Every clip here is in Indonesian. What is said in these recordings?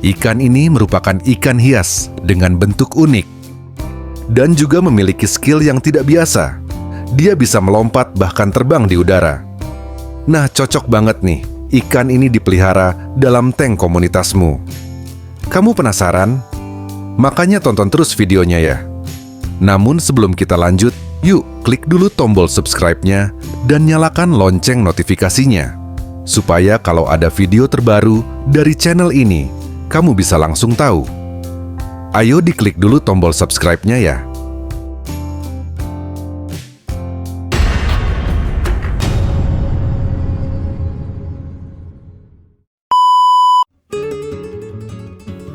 Ikan ini merupakan ikan hias dengan bentuk unik dan juga memiliki skill yang tidak biasa. Dia bisa melompat bahkan terbang di udara. Nah, cocok banget nih ikan ini dipelihara dalam tank komunitasmu. Kamu penasaran? Makanya tonton terus videonya ya. Namun sebelum kita lanjut, yuk klik dulu tombol subscribe-nya dan nyalakan lonceng notifikasinya, supaya kalau ada video terbaru dari channel ini, kamu bisa langsung tahu. Ayo diklik dulu tombol subscribe-nya ya.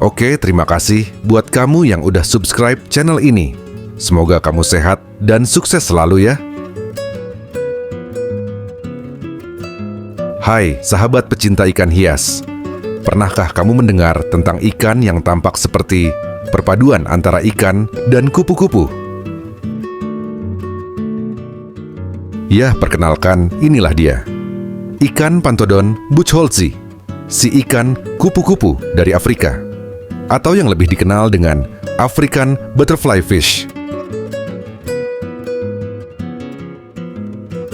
Oke, terima kasih buat kamu yang udah subscribe channel ini. Semoga kamu sehat dan sukses selalu ya. Hai, sahabat pecinta ikan hias. Pernahkah kamu mendengar tentang ikan yang tampak seperti perpaduan antara ikan dan kupu-kupu? Ya, perkenalkan, inilah dia. Ikan Pantodon buchholzi, si ikan kupu-kupu dari Afrika. Atau yang lebih dikenal dengan African butterfly fish.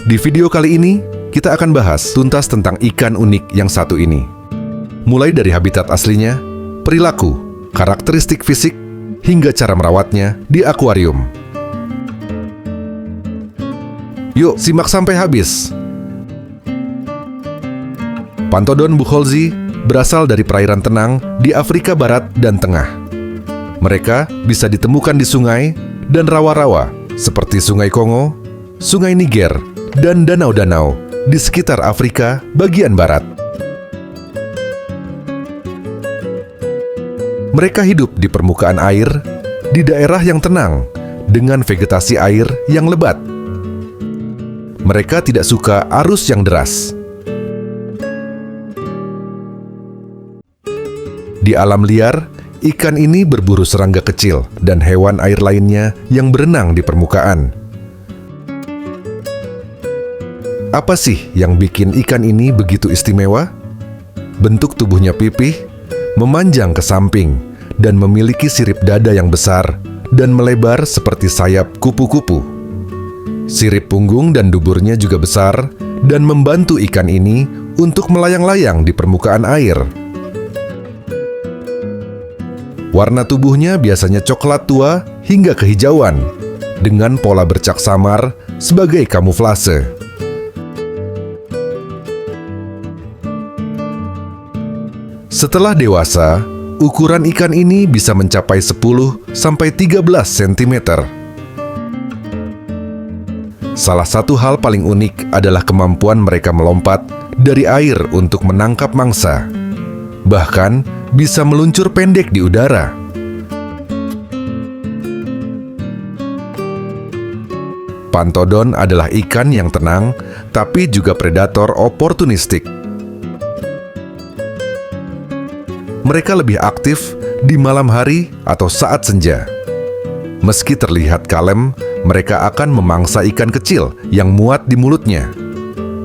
Di video kali ini, kita akan bahas tuntas tentang ikan unik yang satu ini. Mulai dari habitat aslinya, perilaku, karakteristik fisik, hingga cara merawatnya di akuarium. Yuk, simak sampai habis. Pantodon buchholzi berasal dari perairan tenang di Afrika Barat dan Tengah. Mereka bisa ditemukan di sungai dan rawa-rawa seperti Sungai Kongo, Sungai Niger, dan danau-danau di sekitar Afrika bagian barat. Mereka hidup di permukaan air, di daerah yang tenang, dengan vegetasi air yang lebat. Mereka tidak suka arus yang deras. Di alam liar, ikan ini berburu serangga kecil dan hewan air lainnya yang berenang di permukaan. Apa sih yang bikin ikan ini begitu istimewa? Bentuk tubuhnya pipih, memanjang ke samping, dan memiliki sirip dada yang besar dan melebar seperti sayap kupu-kupu. Sirip punggung dan duburnya juga besar dan membantu ikan ini untuk melayang-layang di permukaan air. Warna tubuhnya biasanya coklat tua hingga kehijauan, dengan pola bercak samar sebagai kamuflase. Setelah dewasa, ukuran ikan ini bisa mencapai 10-13 cm. Salah satu hal paling unik adalah kemampuan mereka melompat dari air untuk menangkap mangsa. Bahkan, bisa meluncur pendek di udara. Pantodon adalah ikan yang tenang, tapi juga predator oportunistik. Mereka lebih aktif di malam hari atau saat senja. Meski terlihat kalem, mereka akan memangsa ikan kecil yang muat di mulutnya.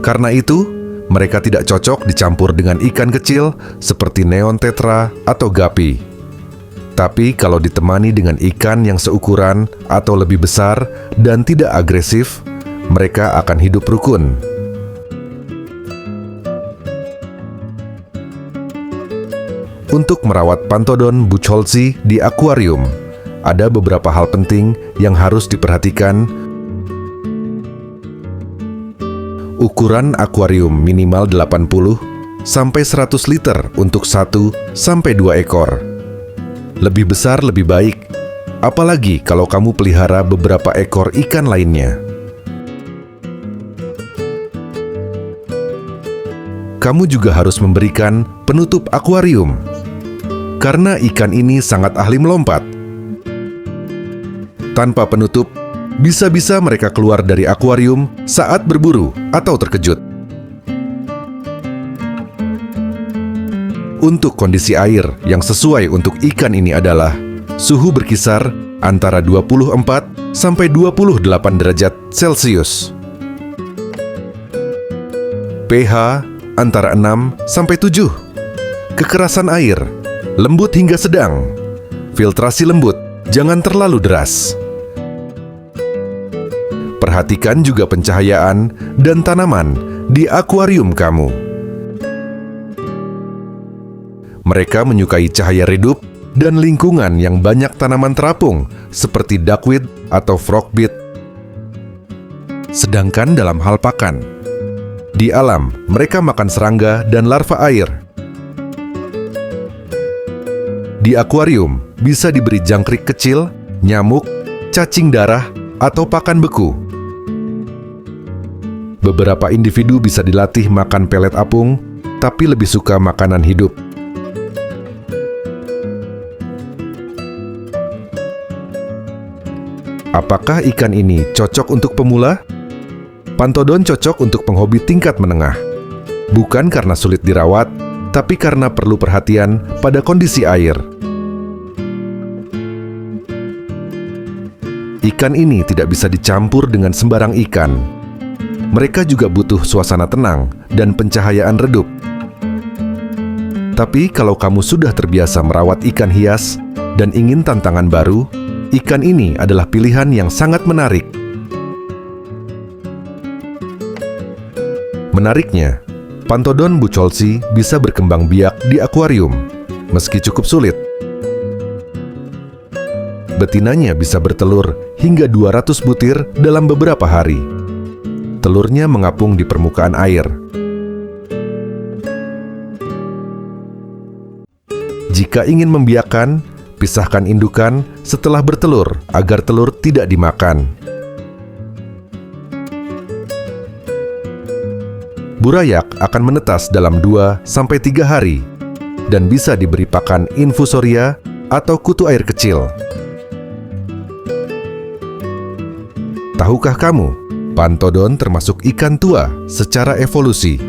Karena itu, mereka tidak cocok dicampur dengan ikan kecil seperti neon tetra atau gapi. Tapi kalau ditemani dengan ikan yang seukuran atau lebih besar dan tidak agresif, mereka akan hidup rukun. Untuk merawat Pantodon buchholzi di akuarium, ada beberapa hal penting yang harus diperhatikan. Ukuran akuarium minimal 80-100 liter untuk 1-2 ekor. Lebih besar lebih baik, apalagi kalau kamu pelihara beberapa ekor ikan lainnya. Kamu juga harus memberikan penutup akuarium, karena ikan ini sangat ahli melompat. Tanpa penutup, bisa-bisa mereka keluar dari akuarium saat berburu atau terkejut. Untuk kondisi air yang sesuai untuk ikan ini adalah suhu berkisar antara 24-28 derajat Celcius. pH antara 6-7. Kekerasan air lembut hingga sedang. Filtrasi lembut, jangan terlalu deras. Perhatikan juga pencahayaan dan tanaman di akuarium kamu. Mereka menyukai cahaya redup dan lingkungan yang banyak tanaman terapung seperti duckweed atau frogweed. Sedangkan dalam hal pakan, di alam mereka makan serangga dan larva air. Di akuarium bisa diberi jangkrik kecil, nyamuk, cacing darah, atau pakan beku. Beberapa individu bisa dilatih makan pelet apung, tapi lebih suka makanan hidup. Apakah ikan ini cocok untuk pemula? Pantodon cocok untuk penghobi tingkat menengah. Bukan karena sulit dirawat, tapi karena perlu perhatian pada kondisi air. Ikan ini tidak bisa dicampur dengan sembarang ikan. Mereka juga butuh suasana tenang dan pencahayaan redup. Tapi kalau kamu sudah terbiasa merawat ikan hias dan ingin tantangan baru, ikan ini adalah pilihan yang sangat menarik. Menariknya, Pantodon bucholzi bisa berkembang biak di akuarium, meski cukup sulit. Betinanya bisa bertelur hingga 200 butir dalam beberapa hari. Telurnya mengapung di permukaan air. Jika ingin membiakkan, pisahkan indukan setelah bertelur agar telur tidak dimakan. Burayak akan menetas dalam 2-3 hari dan bisa diberi pakan infusoria atau kutu air kecil. Tahukah kamu, Pantodon termasuk ikan tua secara evolusi.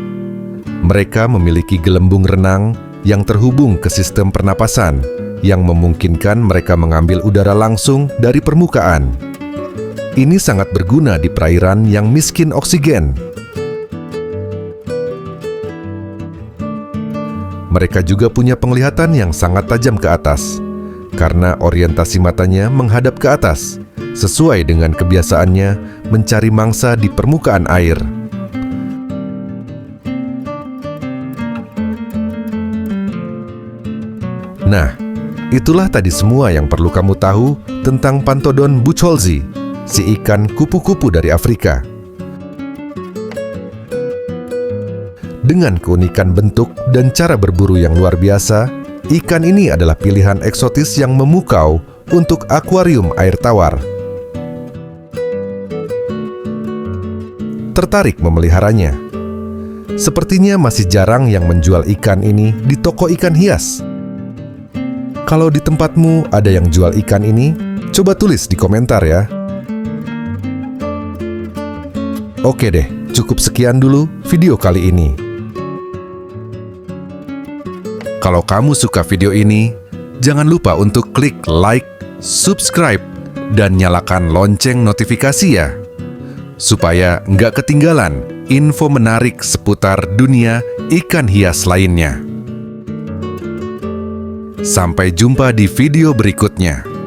Mereka memiliki gelembung renang yang terhubung ke sistem pernapasan yang memungkinkan mereka mengambil udara langsung dari permukaan. Ini sangat berguna di perairan yang miskin oksigen. Mereka juga punya penglihatan yang sangat tajam ke atas, karena orientasi matanya menghadap ke atas, sesuai dengan kebiasaannya mencari mangsa di permukaan air. Nah, itulah tadi semua yang perlu kamu tahu tentang Pantodon bucholzi, si ikan kupu-kupu dari Afrika. Dengan keunikan bentuk dan cara berburu yang luar biasa, ikan ini adalah pilihan eksotis yang memukau untuk akuarium air tawar. Tertarik memeliharanya? Sepertinya masih jarang yang menjual ikan ini di toko ikan hias. Kalau di tempatmu ada yang jual ikan ini, coba tulis di komentar ya. Oke deh, cukup sekian dulu video kali ini. Kalau kamu suka video ini, jangan lupa untuk klik like, subscribe, dan nyalakan lonceng notifikasi ya, supaya nggak ketinggalan info menarik seputar dunia ikan hias lainnya. Sampai jumpa di video berikutnya.